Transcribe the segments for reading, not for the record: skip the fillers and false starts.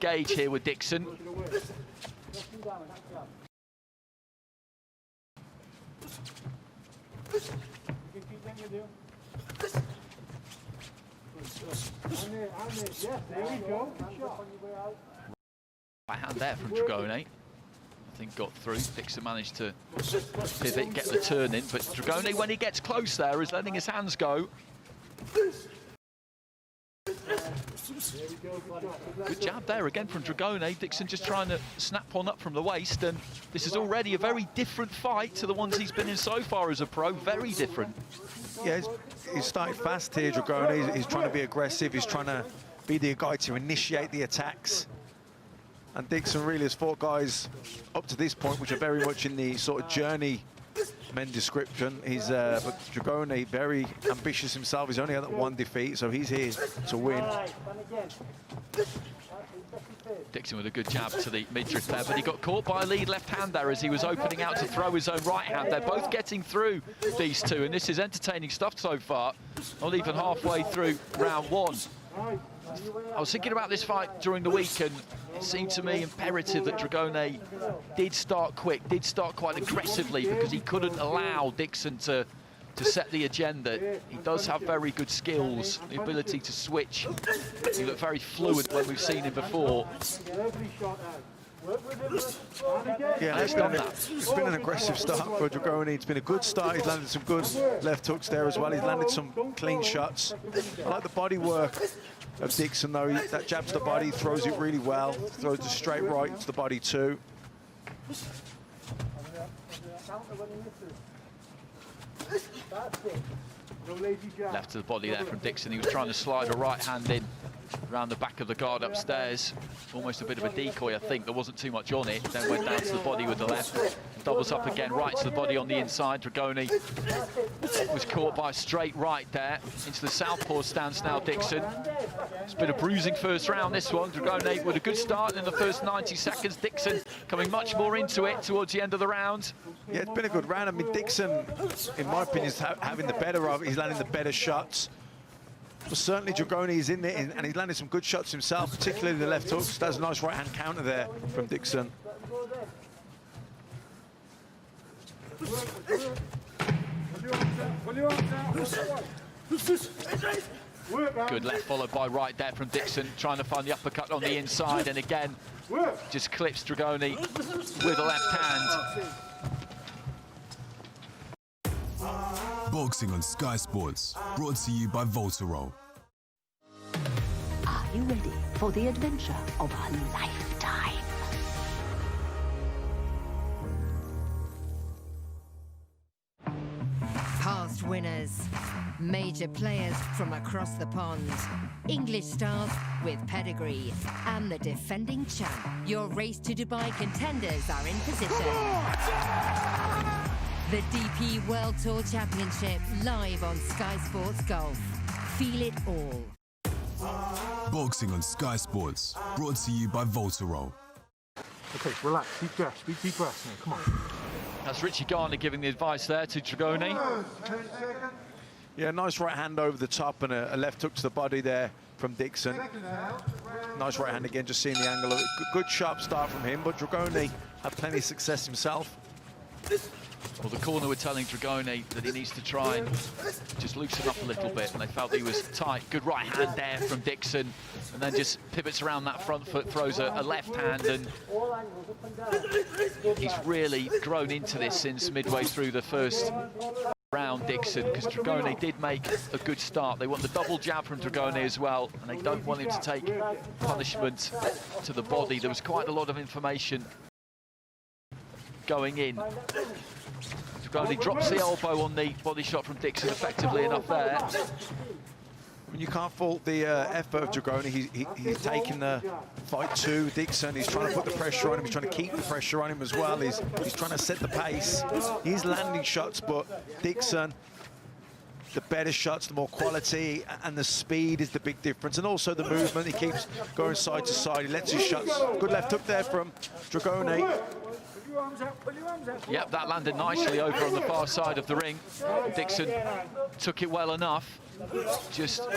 engage here with Dixon. Right hand there from Dragone. I think got through. Dixon managed to pivot, get the turn in, but Dragone, when he gets close there, is letting his hands go. Good jab there again from Dragone. Dixon just trying to snap one up from the waist, and this is already a very different fight to the ones he's been in so far as a pro. Very different. Yeah, he's started fast here, Dragone. He's trying to be aggressive. He's trying to be the guy to initiate the attacks. And Dixon really has fought guys up to this point, which are very much in the sort of journey men description. He's but Dragone, very ambitious himself. He's only had that one defeat, so he's here to win. Dixon with a good jab to the midriff there, but he got caught by a lead left hand there as he was opening out to throw his own right hand. They're both getting through, these two, and this is entertaining stuff so far. Not even halfway through round one. I was thinking about this fight during the week, and it seemed to me imperative that Dragone did start quick, did start quite aggressively, because he couldn't allow Dixon to set the agenda. He does have very good skills, the ability to switch. He looked very fluid when we've seen him before. Yeah, it's been an aggressive start for Dragone. It's been a good start. He's landed some good left hooks there as well. He's landed some clean shots. I like the body work of Dixon, though. That jab to the body, throws it really well. Throws the straight right to the body too. Left to the body there from Dixon. He was trying to slide a right hand in around the back of the guard upstairs. Almost a bit of a decoy, I think. There wasn't too much on it. Then went down to the body with the left. Doubles up again, right to the body on the inside. Dragone was caught by a straight right there. Into the southpaw stance now, Dixon. It's been a bruising first round, this one. Dragone with a good start in the first 90 seconds. Dixon coming much more into it towards the end of the round. Yeah, it's been a good round. I mean, Dixon, in my opinion, is having the better of it. He's landing the better shots. But certainly Dragone is in there, and he's landed some good shots himself, particularly the left hooks. That's a nice right-hand counter there from Dixon. Good left followed by right there from Dixon, trying to find the uppercut on the inside, and again, just clips Dragone with the left hand. Boxing on Sky Sports, brought to you by Voltarol. Are you ready for the adventure of a lifetime? Past winners, major players from across the pond, English stars with pedigree, and the defending champ. Your Race to Dubai contenders are in position. The DP World Tour Championship live on Sky Sports Golf. Feel it all. Boxing on Sky Sports, brought to you by Voltarol. Okay, relax, deep breaths, deep breaths now, come on. That's Richie Garner giving the advice there to Dragone. Yeah, nice right hand over the top and a left hook to the body there from Dixon. Nice right hand again, just seeing the angle of it. Good sharp start from him, but Dragone had plenty of success himself. Well, the corner were telling Dragone that he needs to try and just loosen up a little bit, and they felt he was tight. Good right hand there from Dixon, and then just pivots around that front foot, throws a left hand, and he's really grown into this since midway through the first round, Dixon, because Dragone did make a good start. They want the double jab from Dragone as well, and they don't want him to take punishment to the body. There was quite a lot of information going in. Dragone drops the elbow on the body shot from Dixon effectively enough there. You can't fault the effort of Dragone. He's taking the fight to Dixon. He's trying to put the pressure on him. He's trying to keep the pressure on him as well. He's trying to set the pace. He's landing shots, but Dixon, the better shots, the more quality, and the speed is the big difference. And also the movement. He keeps going side to side. He lets his shots. Good left hook there from Dragone. Yep, that landed nicely over on the far side of the ring. Dixon took it well enough. Just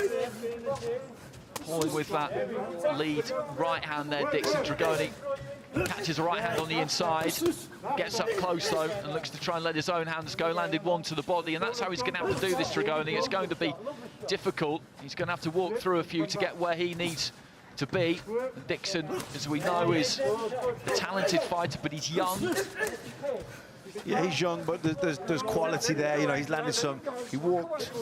pulling with that lead right hand there. Dixon Dragoni catches a right hand on the inside, gets up close though and looks to try and let his own hands go. Landed one to the body, and that's how he's going to have to do this, Dragoni. It's going to be difficult. He's going to have to walk through a few to get where he needs to be. Dixon, as we know, is a talented fighter, but he's young. Yeah, he's young, but there's quality there. You know, he's landed some. He walked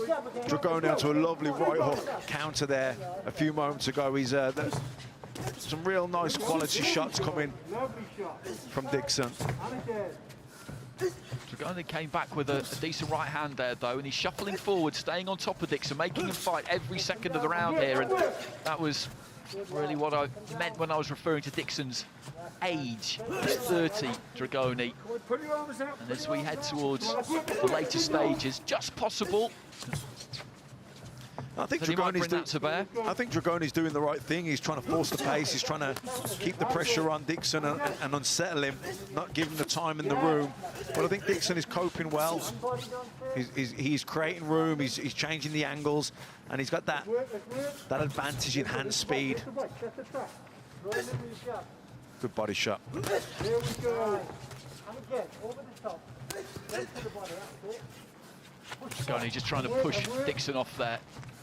Dragoni onto a lovely right hook counter there a few moments ago. He's some real nice quality shots coming from Dixon. Dragoni came back with a decent right hand there, though, and he's shuffling forward, staying on top of Dixon, making him fight every second of the round here, and that was really what I meant when I was referring to Dixon's age. He's 30, Dragoni. And as we head towards the later stages, just possible I think that he might bring that to bear. I think Dragoni's doing the right thing. He's trying to force the pace. He's trying to keep the pressure on Dixon and unsettle him, not give him the time in the room. But I think Dixon is coping well. He's creating room. He's changing the angles, and he's got that advantage in hand speed. Good body shot. Dragoni just trying to push Dixon off there.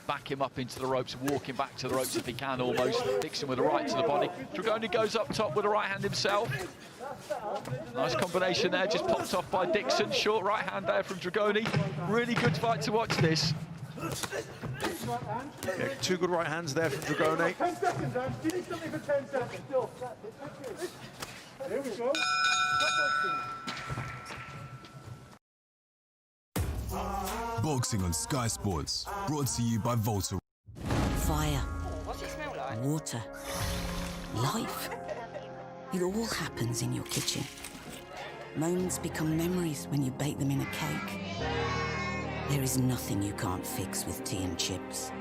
Back him up into the ropes, walking back to the ropes if he can almost. Dixon with a right to the body. Dragoni goes up top with a right hand himself. Nice combination there, just popped off by Dixon. Short right hand there from Dragoni. Really good fight to watch this. Yeah, two good right hands there from Dragoni. 10 seconds, Dan. Do you need something for 10 seconds? Still. There we go. Boxing on Sky Sports, brought to you by Volta. Fire. Water. Life. It all happens in your kitchen. Moments become memories when you bake them in a cake. There is nothing you can't fix with tea and chips.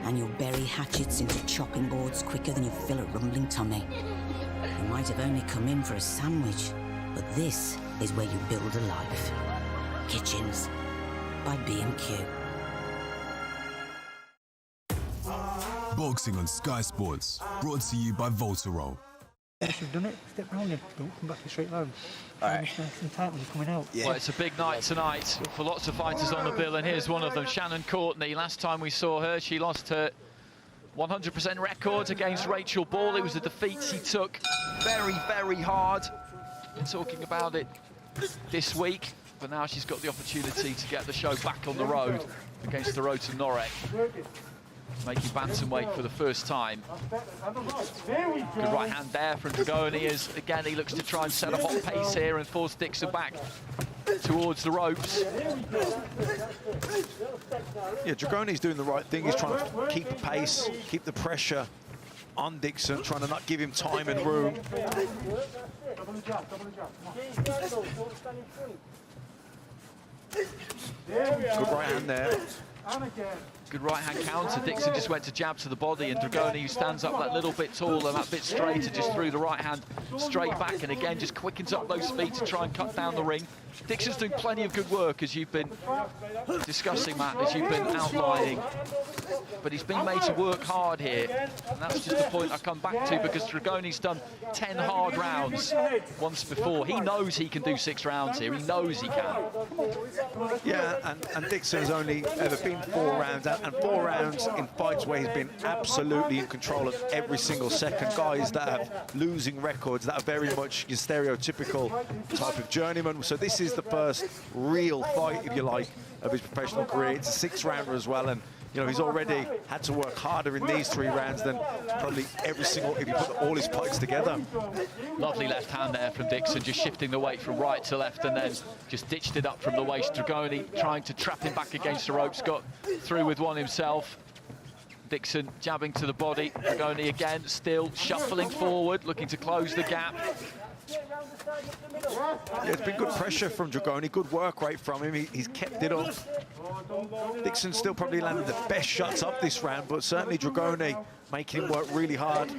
And you'll bury hatchets into chopping boards quicker than you fill a rumbling tummy. You might have only come in for a sandwich, but this is where you build a life. Kitchens by B&Q. Boxing on Sky Sports, brought to you by Voltarol. Once you've done it, step round him. Don't come back in straight line. Alright. Nice and tight when you're coming out. Yeah. Well, it's a big night tonight for lots of fighters on the bill, and here's one of them, Shannon Courtney. Last time we saw her, she lost her 100% record against Rachel Ball. It was a defeat she took very, very hard. Been talking about it this week, but now she's got the opportunity to get the show back on the road against Dorota Norek, making bantamweight for the first time. Good right hand there from Dragoni as, again, he looks to try and set a hot pace here and force Dixon back towards the ropes. Yeah, Dragoni's doing the right thing. He's trying to keep the pace, keep the pressure on Dixon, trying to not give him time and room. Good right hand there. Good right hand counter. Dixon just went to jab to the body, and Dragoni, who stands up that little bit taller and that bit straighter, just threw the right hand straight back, and again just quickens up those feet to try and cut down the ring. Dixon's doing plenty of good work, as you've been discussing, Matt, as you've been outlining. But he's been made to work hard here, and that's just the point I come back to, because Dragoni's done 10 hard rounds once before. He knows he can do 6 rounds here. He knows he can. Yeah, and Dixon's only ever been 4 rounds, and 4 rounds in fights where he's been absolutely in control of every single second. Guys that have losing records, that are very much your stereotypical type of journeyman. So this is the first real fight, if you like, of his professional career. It's a 6-rounder as well, and you know, he's already had to work harder in these 3 rounds than probably every single, if you put all his fights together. Lovely left hand there from Dixon, just shifting the weight from right to left, and then just ditched it up from the waist. Dragoni trying to trap him back against the ropes, got through with one himself. Dixon jabbing to the body. Dragoni again, still shuffling forward, looking to close the gap. Yeah, it's been good pressure from Dragoni, good work rate from him. He's kept it up. Dixon still probably landed the best shots up this round, but certainly Dragoni making him work really hard.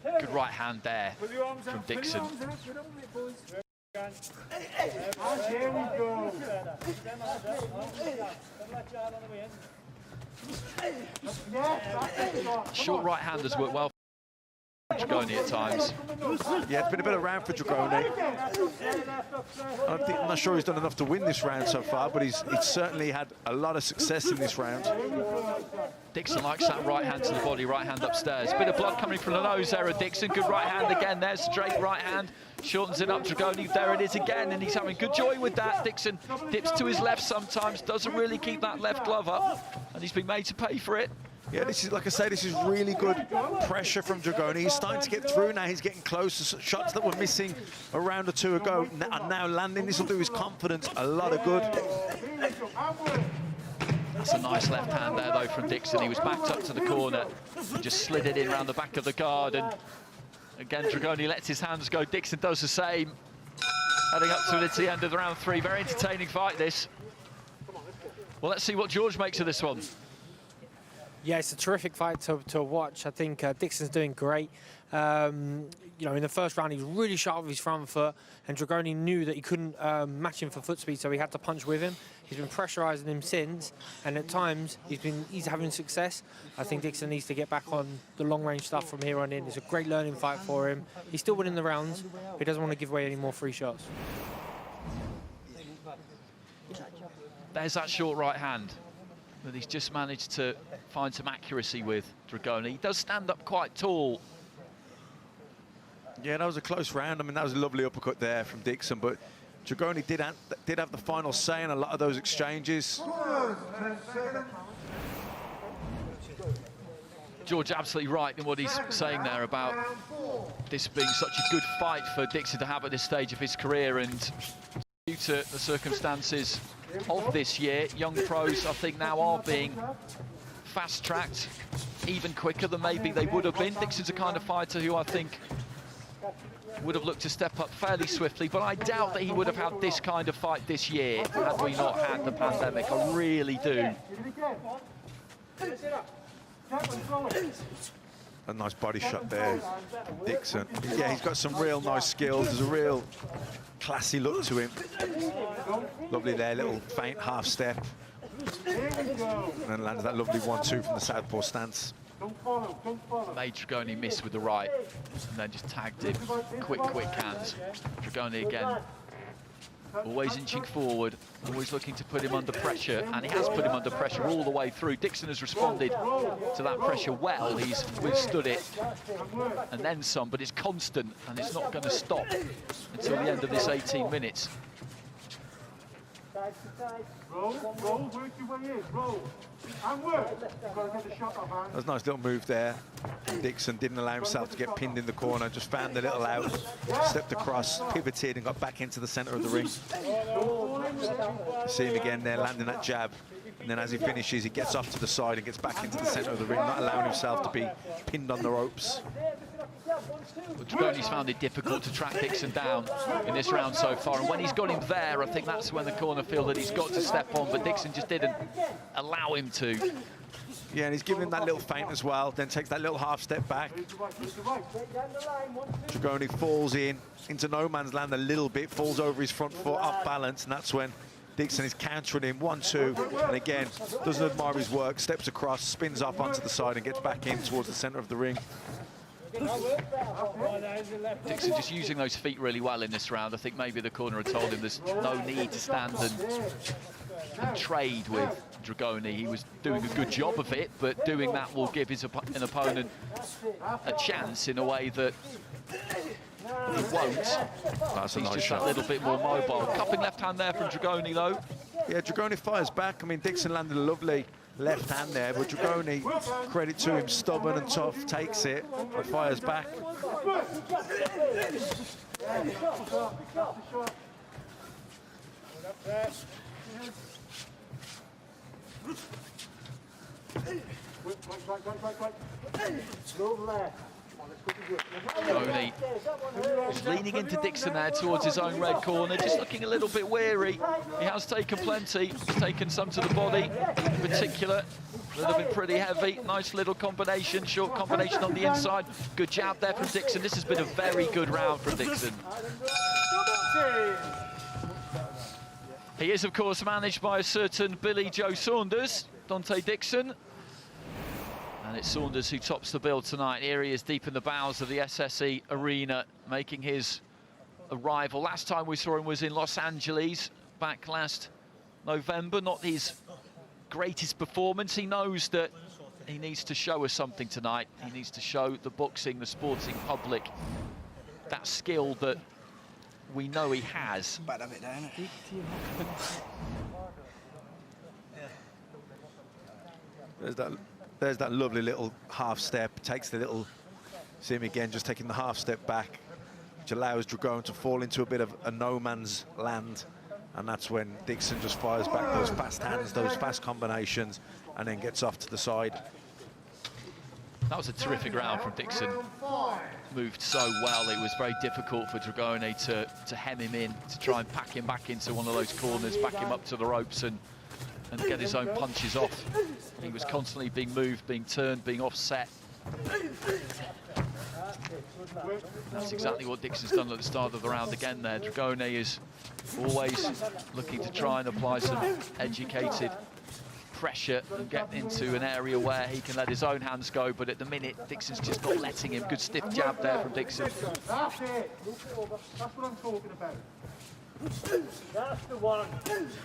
Good right hand there from Dixon. Short right-handers work well for Dragoni at times. Yeah, it's been a bit of round for Dragoni. I'm not sure he's done enough to win this round so far, but he's certainly had a lot of success in this round. Dixon likes that right hand to the body, right hand upstairs. Bit of blood coming from the nose there of Dixon. Good right hand again there, straight right hand. Shortens it up, Dragoni, there it is again, and he's having good joy with that. Dixon dips to his left sometimes, doesn't really keep that left glove up, and he's been made to pay for it. Yeah, this is, like I say, this is really good pressure from Dragoni. He's starting to get through now. He's getting close. Shots that were missing a round or two ago are now landing. This will do his confidence a lot of good. That's a nice left hand there, though, from Dixon. He was backed up to the corner and just slid it in around the back of the guard. And again, Dragoni lets his hands go. Dixon does the same. Heading up to the end of the round 3. Very entertaining fight, this. Well, let's see what George makes of this one. Yeah, it's a terrific fight to watch. I think Dixon's doing great. You know, in the first round, he was really sharp with his front foot, and Dragoni knew that he couldn't match him for foot speed, so he had to punch with him. He's been pressurising him since, and at times he's having success. I think Dixon needs to get back on the long-range stuff from here on in. It's a great learning fight for him. He's still winning the rounds, but he doesn't want to give away any more free shots. There's that short right hand that he's just managed to find some accuracy with, Dragoni. He does stand up quite tall. Yeah, that was a close round. I mean, that was a lovely uppercut there from Dixon, but Dragoni did have the final say in a lot of those exchanges. George absolutely right in what he's saying there about this being such a good fight for Dixon to have at this stage of his career, and due to the circumstances of this year, young pros, I think, now are being fast-tracked even quicker than maybe they would have been. Dixon's a kind of fighter who I think would have looked to step up fairly swiftly, but I doubt that he would have had this kind of fight this year had we not had the pandemic. I really do. A nice body shot there, Dixon. Yeah, he's got some real nice skills. There's a real classy look to him. Lovely there, little faint half step. And then lands that lovely 1-2 from the southpaw stance. Made Dragoni miss with the right, and then just tagged him. Quick hands. Dragoni again. Always inching forward, always looking to put him under pressure, and he has put him under pressure all the way through. Dixon has responded to that pressure well. He's withstood it, and then some, but it's constant, and it's not going to stop until the end of this 18 minutes. That's a nice little move there. Dixon didn't allow himself to get pinned in the corner, just found the little out, stepped across, pivoted and got back into the centre of the ring. See him again there, landing that jab. And then as he finishes, he gets off to the side and gets back into the centre of the ring, not allowing himself to be pinned on the ropes. Well, Dragoni's found it difficult to track Dixon down in this round so far, and when he's got him there, I think that's when the corner feel that he's got to step on, but Dixon just didn't allow him to. Yeah, and he's giving him that little feint as well, then takes that little half step back. Dragoni falls into no man's land a little bit, falls over his front foot off balance, and that's when Dixon is countering him, 1-2, and again, doesn't admire his work, steps across, spins off onto the side and gets back in towards the centre of the ring. Dixon just using those feet really well in this round. I think maybe the corner had told him there's no need to stand and trade with Dragoni. He was doing a good job of it, but doing that will give an opponent a chance in a way that he won't. That's a He's nice just shot. that little bit more mobile. Cupping left hand there from Dragoni, though. Yeah, Dragoni fires back. I mean, Dixon landed a lovely left hand there, but Dragoni, credit to him, stubborn and tough, takes it and fires back. Dragoni is leaning into Dixon there towards his own red corner, just looking a little bit weary. He has taken plenty. He's taken some to the body in particular that have been pretty heavy. Nice little combination, short combination on the inside. Good jab there from Dixon. This has been a very good round from Dixon. He is, of course, managed by a certain Billy Joe Saunders, Dante Dixon. And it's Saunders who tops the bill tonight. Here he is deep in the bowels of the SSE Arena, making his arrival. Last time we saw him was in Los Angeles, back last November. Not his greatest performance. He knows that he needs to show us something tonight. He needs to show the boxing, the sporting public, that skill that we know he has. There's that lovely little half step, takes the little, see him again, just taking the half step back, which allows Dragone to fall into a bit of a no man's land. And that's when Dixon just fires back those fast hands, those fast combinations, and then gets off to the side. That was a terrific round from Dixon. Moved so well, it was very difficult for Dragone to hem him in, to try and pack him back into one of those corners, back him up to the ropes and get his own punches off. He was constantly being moved, being turned, being offset. That's exactly what Dixon's done at the start of the round again there. Dragone is always looking to try and apply some educated pressure and get into an area where he can let his own hands go, but at the minute Dixon's just not letting him. Good stiff jab there from Dixon. That's it. That's what I'm talking about. That's the one.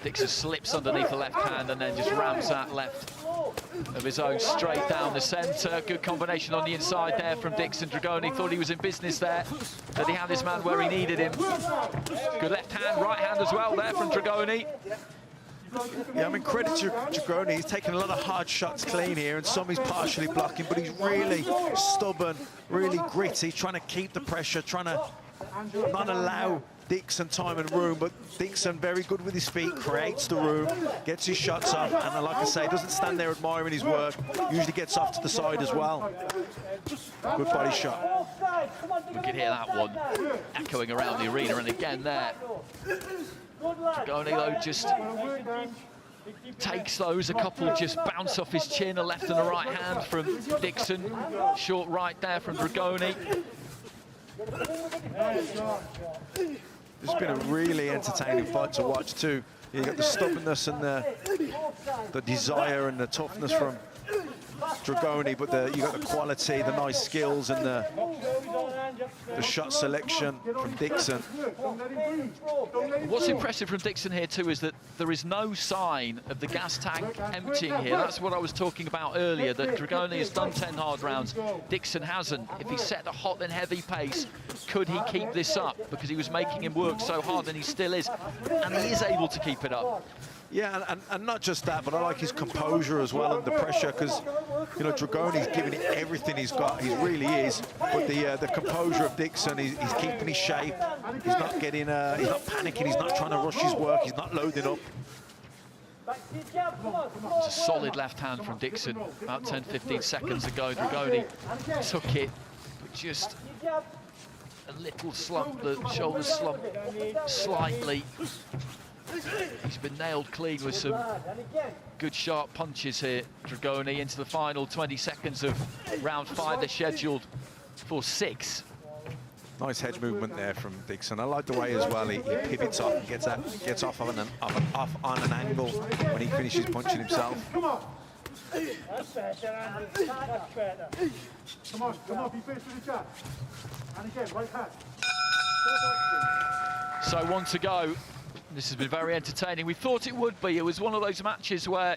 Dixon slips underneath the left hand and then just rams that left of his own straight down the centre. Good combination on the inside there from Dixon. Dragone thought he was in business there, that he had this man where he needed him. Good left hand, right hand as well there from Dragone. Yeah, I mean, credit to Dragone. He's taken a lot of hard shots clean here, and some he's partially blocking, but he's really stubborn, really gritty, trying to keep the pressure, trying to not allow Dixon time and room, but Dixon very good with his feet, creates the room, gets his shots up, and like I say, doesn't stand there admiring his work, usually gets off to the side as well. Good body shot. We can hear that one echoing around the arena, and again there. Dragone though just takes those, a couple just bounce off his chin, a left and a right hand from Dixon. Short right there from Dragone. It's been a really entertaining fight to watch too. You got the stubbornness and the desire and the toughness from Dragone, but you got the quality, the nice skills, and the shot selection from Dixon. What's impressive from Dixon here too is that there is no sign of the gas tank emptying here. That's what I was talking about earlier, that Dragone has done 10 hard rounds. Dixon hasn't. If he set the hot and heavy pace, could he keep this up? Because he was making him work so hard, and he still is. And he is able to keep it up. Yeah, and not just that, but I like his composure as well under pressure, because, you know, Dragone's giving it everything he's got. He really is. But the composure of Dixon, he's keeping his shape. He's not getting, he's not panicking. He's not trying to rush his work. He's not loading up. It's a solid left hand from Dixon. About 10-15 seconds ago, Dragone took it, but just a little slump, the shoulder slump slightly. He's been nailed clean with some good sharp punches here, Dragone, into the final 20 seconds of round 5. They're scheduled for 6. Nice hedge movement there from Dixon. I like the way as well he pivots off and gets off on an angle when he finishes punching himself. Come on. That's better. That's better. Come on, be finished with the jab. And again, right hand. So 1 to go. This has been very entertaining. We thought it would be. It was one of those matches where,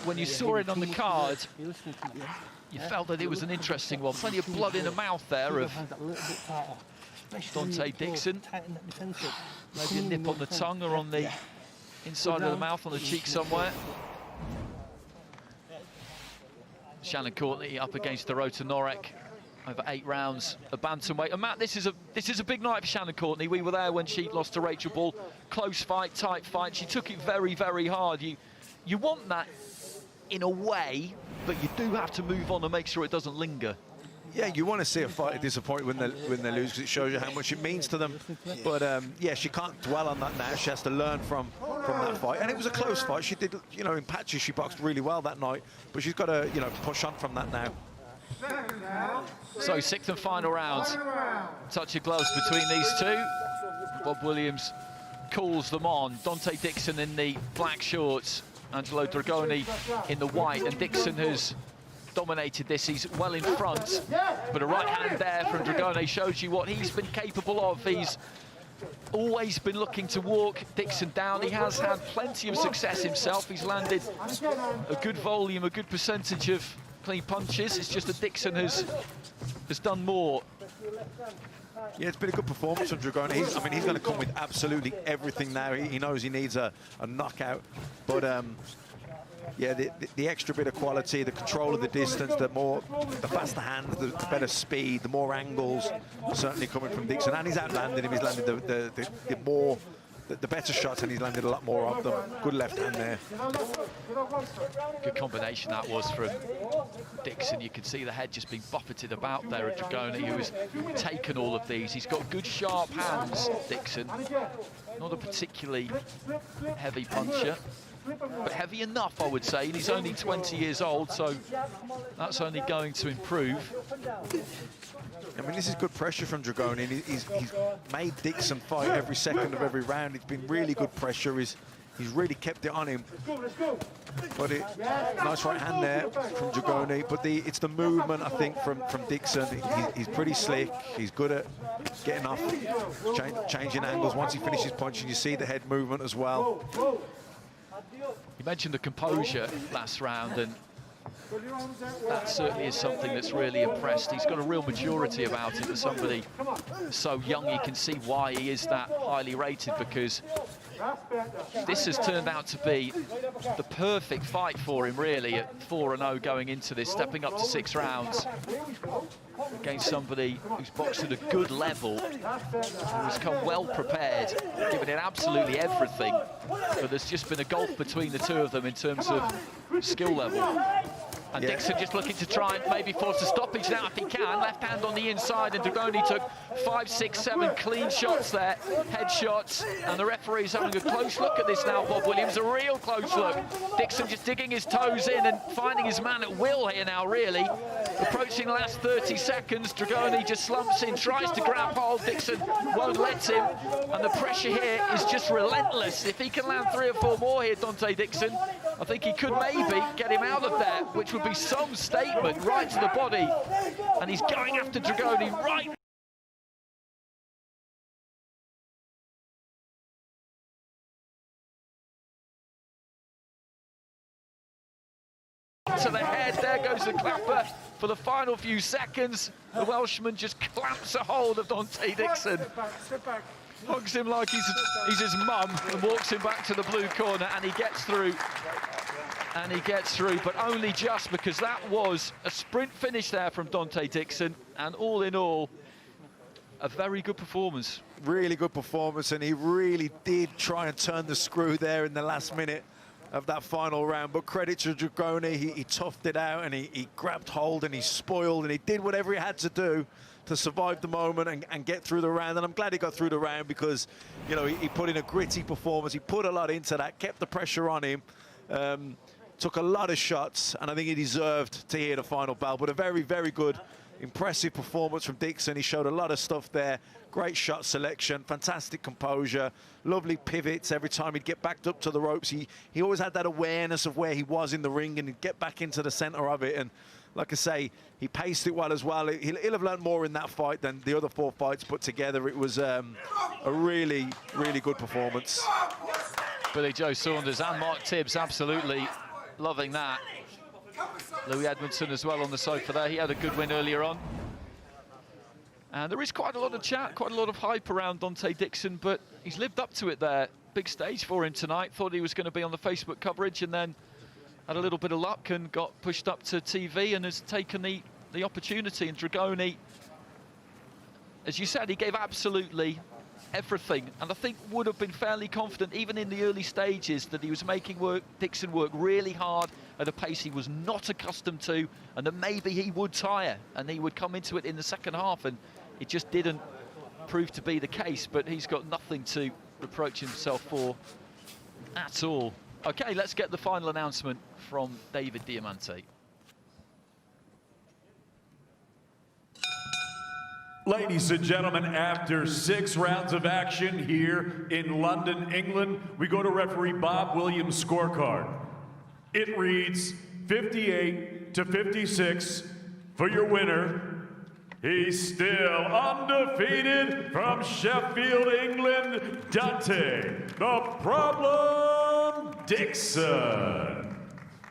when you saw it on the card, you felt that it was an interesting one. Plenty of blood in the mouth there of Dante Dixon. Maybe a nip on the tongue or on the inside of the mouth, on the cheek somewhere. Shannon Courtney up against Dorota Norek. Over 8 rounds of bantamweight. And Matt, this is a big night for Shannon Courtney. We were there when she lost to Rachel Ball. Close fight, tight fight. She took it very, very hard. You want that in a way, but you do have to move on and make sure it doesn't linger. Yeah, you want to see a fighter disappointed when they lose, because it shows you how much it means to them. But yeah, she can't dwell on that now. She has to learn from that fight. And it was a close fight. She did, you know, in patches she boxed really well that night, but she's got to, you know, push on from that now. So 6th and final rounds. Touch of gloves between these two. Bob Williams calls them on. Dante Dixon in the black shorts, Angelo Dragone in the white, and Dixon has dominated this. He's well in front, but a right hand there from Dragone shows you what he's been capable of. He's always been looking to walk Dixon down. He has had plenty of success himself. He's landed a good volume, a good percentage of clean punches. It's just that Dixon has done more. Yeah, it's been a good performance from Dragone. He's going to come with absolutely everything now. He knows he needs a knockout, but yeah, the extra bit of quality, the control of the distance, the faster hands, the better speed, the more angles, certainly coming from Dixon. And he's outlanded him. He's landed the better shots, and he's landed a lot more of them. Good left hand there. Good combination that was from Dixon. You could see the head just being buffeted about there at Dragone, who has taken all of these. He's got good sharp hands, Dixon. Not a particularly heavy puncher, but heavy enough, I would say. And he's only 20 years old, so that's only going to improve. I mean, this is good pressure from Dragone. He's made Dixon fight every second of every round. It's been really good pressure. He's really kept it on him. But nice right hand there from Dragone. But it's the movement, I think, from Dixon. He's pretty slick. He's good at getting off, changing angles. Once he finishes punching, you see the head movement as well. You mentioned the composure last round, and that certainly is something that's really impressed. He's got a real maturity about him for somebody so young. You can see why he is that highly rated, because this has turned out to be the perfect fight for him, really, at 4-0 going into this, stepping up to 6 rounds against somebody who's boxed at a good level, who's come well prepared, given it absolutely everything. But there's just been a gulf between the two of them in terms of skill level. And Dixon just looking to try and maybe force a stoppage now if he can. Left hand on the inside, and Dragone took 5, 6, 7 clean shots there, headshots. And the referee's having a close look at this now, Bob Williams, a real close look. Dixon just digging his toes in and finding his man at will here now, really. Approaching the last 30 seconds, Dragone just slumps in, tries to grab hold. Dixon won't let him, and the pressure here is just relentless. If he can land 3 or 4 more here, Dante Dixon, I think he could maybe get him out of there, which would be some statement right to the body. And he's going after Dragone right to the head. There goes the clapper for the final few seconds. The Welshman just clamps a hold of Dante Dixon, hugs him like he's his mum, and walks him back to the blue corner, and he gets through. And he gets through, but only just, because that was a sprint finish there from Dante Dixon. And all in all, a very good performance. Really good performance, and he really did try and turn the screw there in the last minute of that final round. But credit to Dragone, he toughed it out, and he grabbed hold, and he spoiled, and he did whatever he had to do to survive the moment and get through the round. And I'm glad he got through the round, because, you know, he put in a gritty performance. He put a lot into that, kept the pressure on him. Took a lot of shots, and I think he deserved to hear the final bell. But a very, very good, impressive performance from Dixon. He showed a lot of stuff there. Great shot selection, fantastic composure, lovely pivots every time he'd get backed up to the ropes. He always had that awareness of where he was in the ring, and he'd get back into the center of it. And like I say, he paced it well as well. He'll have learned more in that fight than the other 4 fights put together. It was a really, really good performance. Billy Joe Saunders and Mark Tibbs absolutely loving that. Louis Edmondson as well on the sofa there. He had a good win earlier on. And there is quite a lot of chat, quite a lot of hype around Dante Dixon, but he's lived up to it there. Big stage for him tonight. Thought he was going to be on the Facebook coverage, and then had a little bit of luck and got pushed up to TV and has taken the opportunity. And Dragone, as you said, he gave absolutely everything, and I think would have been fairly confident even in the early stages that he was making Dixon work really hard at a pace he was not accustomed to, and that maybe he would tire and he would come into it in the second half, and it just didn't prove to be the case. But he's got nothing to reproach himself for at all. Okay, let's get the final announcement from David Diamante. Ladies and gentlemen, after 6 rounds of action here in London, England, we go to referee Bob Williams' scorecard. It reads 58 to 56 for your winner. He's still undefeated from Sheffield, England, Dante the Problem Dixon.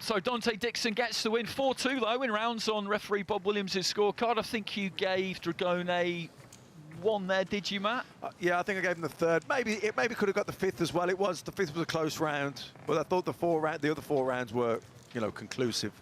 So Dante Dixon gets the win. 4-2 though in rounds on referee Bob Williams' scorecard. I think you gave Dragone 1 there, did you, Matt? Yeah, I think I gave him the 3rd. Maybe could have got the 5th as well. The 5th was a close round, but I thought the other 4 rounds were, you know, conclusive.